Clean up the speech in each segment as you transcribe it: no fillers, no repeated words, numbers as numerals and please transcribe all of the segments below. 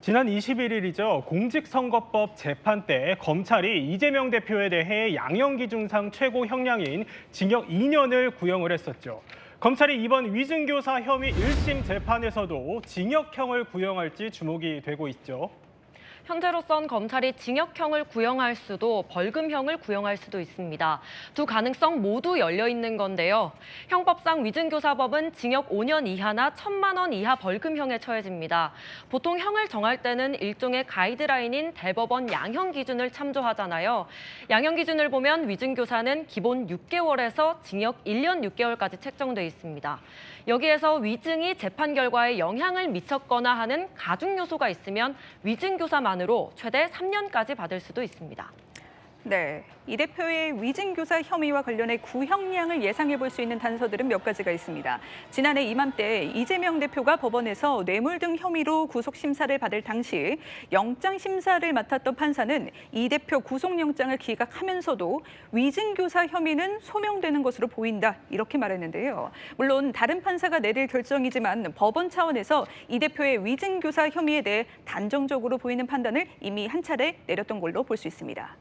지난 21일이죠. 공직선거법 재판 때 검찰이 이재명 대표에 대해 양형기준상 최고 형량인 징역 2년을 구형을 했었죠. 검찰이 이번 위증교사 혐의 1심 재판에서도 징역형을 구형할지 주목이 되고 있죠. 현재로선 검찰이 징역형을 구형할 수도 벌금형을 구형할 수도 있습니다. 두 가능성 모두 열려 있는 건데요. 형법상 위증교사법은 징역 5년 이하나 1,000만 원 이하 벌금형에 처해집니다. 보통 형을 정할 때는 일종의 가이드라인인 대법원 양형 기준을 참조하잖아요. 양형 기준을 보면 위증교사는 기본 6개월에서 징역 1년 6개월까지 책정돼 있습니다. 여기에서 위증이 재판 결과에 영향을 미쳤거나 하는 가중 요소가 있으면 위증교사만으로 최대 3년까지 받을 수도 있습니다. 네, 이 대표의 위증교사 혐의와 관련해 구형량을 예상해 볼 수 있는 단서들은 몇 가지가 있습니다. 지난해 이맘때 이재명 대표가 법원에서 뇌물 등 혐의로 구속심사를 받을 당시 영장심사를 맡았던 판사는 이 대표 구속영장을 기각하면서도 위증교사 혐의는 소명되는 것으로 보인다, 이렇게 말했는데요. 물론 다른 판사가 내릴 결정이지만 법원 차원에서 이 대표의 위증교사 혐의에 대해 단정적으로 보이는 판단을 이미 한 차례 내렸던 걸로 볼 수 있습니다.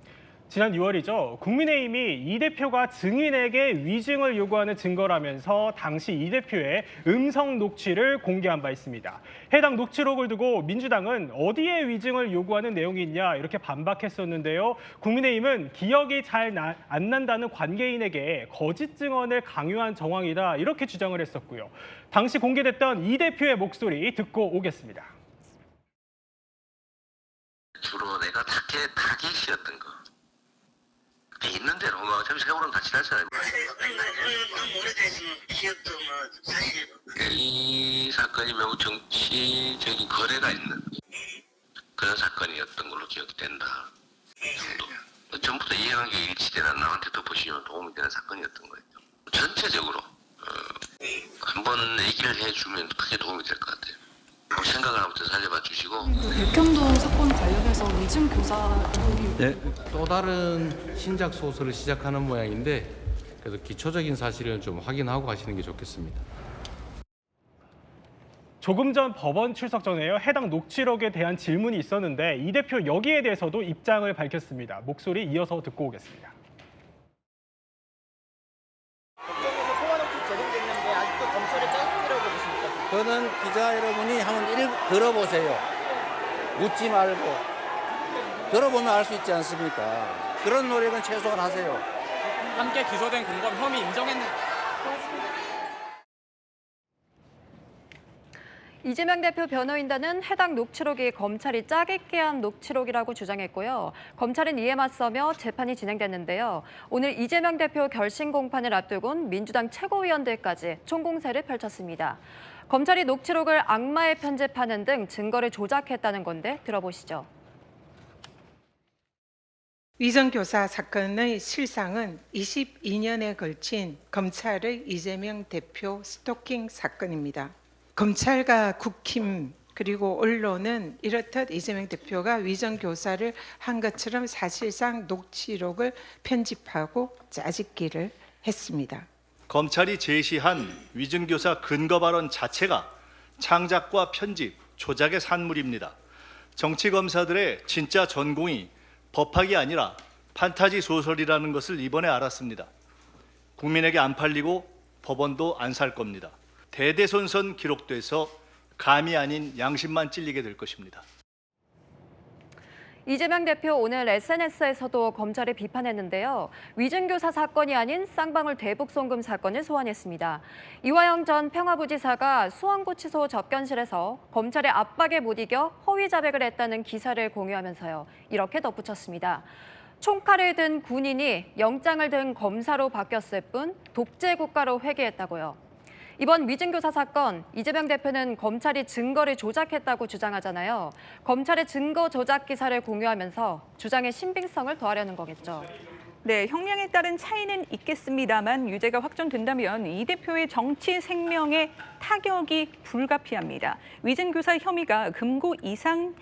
지난 6월이죠. 국민의힘이 이 대표가 증인에게 위증을 요구하는 증거라면서 당시 이 대표의 음성 녹취를 공개한 바 있습니다. 해당 녹취록을 두고 민주당은 어디에 위증을 요구하는 내용이 있냐 이렇게 반박했었는데요. 국민의힘은 기억이 잘 안 난다는 관계인에게 거짓 증언을 강요한 정황이다 이렇게 주장을 했었고요. 당시 공개됐던 이 대표의 목소리 듣고 오겠습니다. 주로 내가 타깃이었던 거. 있는 대로 뭐 어차피 세월은 다 지났잖아요. 오래됐으면 기억도 뭐 사실 이 사건이 매우 정치적인 거래가 있는 그런 사건이었던 걸로 기억이 된다 정도. 전부 다 이해관계 일치되는 남한테도 보시면 도움이 되는 사건이었던 거예요. 전체적으로 한번 얘기를 해주면 크게 도움이 될 것 같아요. 생각을 한번 더 살려봐 주시고. 백현동 사건 관련해서 위증교사 네, 또 다른 신작 소설을 시작하는 모양인데 그래서 기초적인 사실은 좀 확인하고 가시는 게 좋겠습니다. 조금 전 법원 출석 전에요. 해당 녹취록에 대한 질문이 있었는데 이 대표 여기에 대해서도 입장을 밝혔습니다. 목소리 이어서 듣고 오겠습니다. 법정에서 통화 녹취 제공됐는데 아직도 검찰의 짜깁기라고 보십니까? 그거는 기자 여러분이 한번 들어보세요. 묻지 말고. 들어보면 알 수 있지 않습니까? 그런 노력은 최소한 하세요. 함께 기소된 공범 혐의 인정했는. 이재명 대표 변호인단은 해당 녹취록이 검찰이 짜깁기 한 녹취록이라고 주장했고요. 검찰은 이에 맞서며 재판이 진행됐는데요. 오늘 이재명 대표 결심 공판을 앞두곤 민주당 최고위원들까지 총공세를 펼쳤습니다. 검찰이 녹취록을 악마에 편집하는 등 증거를 조작했다는 건데 들어보시죠. 위증교사 사건의 실상은 22년에 걸친 검찰의 이재명 대표 스토킹 사건입니다. 검찰과 국힘 그리고 언론은 이렇듯 이재명 대표가 위증교사를 한 것처럼 사실상 녹취록을 편집하고 짜깁기를 했습니다. 검찰이 제시한 위증교사 근거 발언 자체가 창작과 편집, 조작의 산물입니다. 정치검사들의 진짜 전공이 법학이 아니라 판타지 소설이라는 것을 이번에 알았습니다. 국민에게 안 팔리고 법원도 안 살 겁니다. 대대손손 기록돼서 감이 아닌 양심만 찔리게 될 것입니다. 이재명 대표 오늘 SNS에서도 검찰을 비판했는데요. 위증교사 사건이 아닌 쌍방울 대북송금 사건을 소환했습니다. 이화영 전 평화부지사가 수원구치소 접견실에서 검찰의 압박에 못 이겨 허위 자백을 했다는 기사를 공유하면서요. 이렇게 덧붙였습니다. 총칼을 든 군인이 영장을 든 검사로 바뀌었을 뿐 독재 국가로 회귀했다고요. 이번 위증교사 사건, 이재명 대표는 검찰이 증거를 조작했다고 주장하잖아요. 검찰의 증거 조작 기사를 공유하면서 주장의 신빙성을 더하려는 거겠죠. 네, 형량에 따른 차이는 있겠습니다만 유죄가 확정된다면 이 대표의 정치 생명에 타격이 불가피합니다. 위증교사 혐의가 금고 이상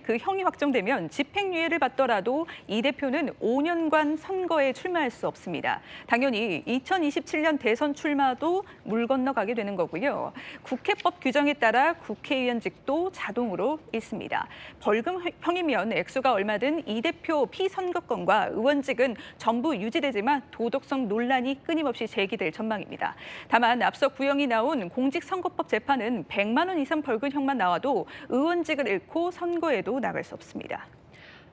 그 형이 확정되면 집행유예를 받더라도 이 대표는 5년간 선거에 출마할 수 없습니다. 당연히 2027년 대선 출마도 물 건너가게 되는 거고요. 국회법 규정에 따라 국회의원직도 자동으로 잃습니다. 벌금형이면 액수가 얼마든 이 대표 피선거권과 의원직은 전부 유지되지만 도덕성 논란이 끊임없이 제기될 전망입니다. 다만 앞서 구형이 나온 공직선거법 재판은 100만 원 이상 벌금형만 나와도 의원직을 잃고 선거에도 나갈 수 없습니다.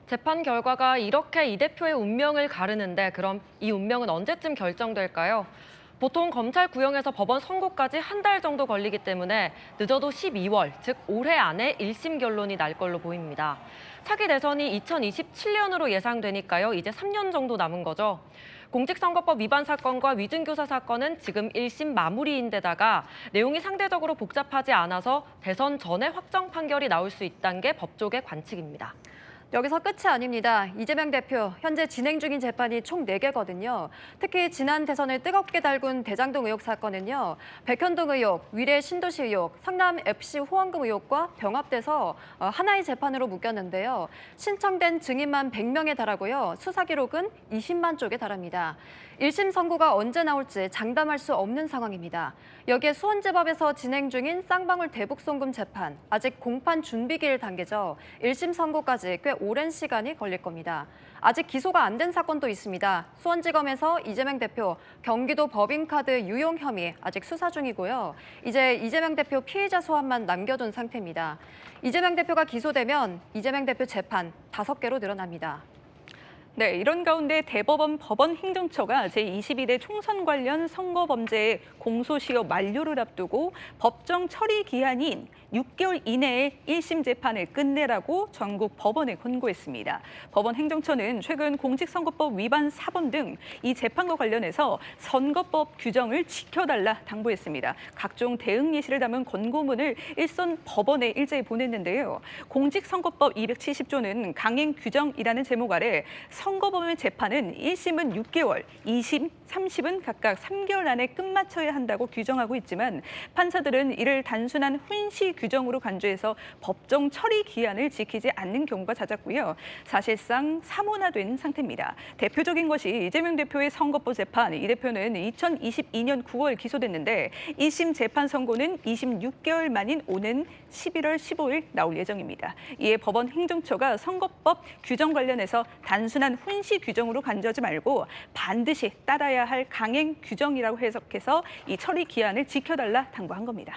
재판 결과가 이렇게 이 대표의 운명을 가르는데 그럼 이 운명은 언제쯤 결정될까요? 보통 검찰 구형에서 법원 선고까지 한 달 정도 걸리기 때문에 늦어도 12월, 즉 올해 안에 1심 결론이 날 걸로 보입니다. 차기 대선이 2027년으로 예상되니까요. 이제 3년 정도 남은 거죠. 공직선거법 위반 사건과 위증교사 사건은 지금 1심 마무리인데다가 내용이 상대적으로 복잡하지 않아서 대선 전에 확정 판결이 나올 수 있다는 게 법조계 관측입니다. 여기서 끝이 아닙니다. 이재명 대표, 현재 진행 중인 재판이 총 4개거든요. 특히 지난 대선을 뜨겁게 달군 대장동 의혹 사건은요. 백현동 의혹, 위례 신도시 의혹, 성남 FC 후원금 의혹과 병합돼서 하나의 재판으로 묶였는데요. 신청된 증인만 100명에 달하고요. 수사 기록은 20만 쪽에 달합니다. 1심 선고가 언제 나올지 장담할 수 없는 상황입니다. 여기에 수원지법에서 진행 중인 쌍방울 대북송금 재판, 아직 공판 준비기일 단계죠. 1심 선고까지 꽤 오랜 시간이 걸릴 겁니다. 아직 기소가 안 된 사건도 있습니다. 수원지검에서 이재명 대표 경기도 법인카드 유용 혐의 아직 수사 중이고요. 이제 이재명 대표 피의자 소환만 남겨둔 상태입니다. 이재명 대표가 기소되면 이재명 대표 재판 5개로 늘어납니다. 네, 이런 가운데 대법원 법원행정처가 제22대 총선 관련 선거범죄의 공소시효 만료를 앞두고 법정 처리 기한인 6개월 이내에 1심 재판을 끝내라고 전국 법원에 권고했습니다. 법원행정처는 최근 공직선거법 위반 사범 등 이 재판과 관련해서 선거법 규정을 지켜달라 당부했습니다. 각종 대응 예시를 담은 권고문을 일선 법원에 일제히 보냈는데요. 공직선거법 270조는 강행 규정이라는 제목 아래 선거법의 재판은 1심은 6개월, 2심, 3심은 각각 3개월 안에 끝마쳐야 한다고 규정하고 있지만 판사들은 이를 단순한 훈시 규정으로 간주해서 법정 처리 기한을 지키지 않는 경우가 잦았고요. 사실상 사문화된 상태입니다. 대표적인 것이 이재명 대표의 선거법 재판. 이 대표는 2022년 9월 기소됐는데 1심 재판 선고는 26개월 만인 오는 11월 15일 나올 예정입니다. 이에 법원 행정처가 선거법 규정 관련해서 단순한 훈시 규정으로 간주하지 말고 반드시 따라야 할 강행 규정이라고 해석해서 이 처리 기한을 지켜달라 당부한 겁니다.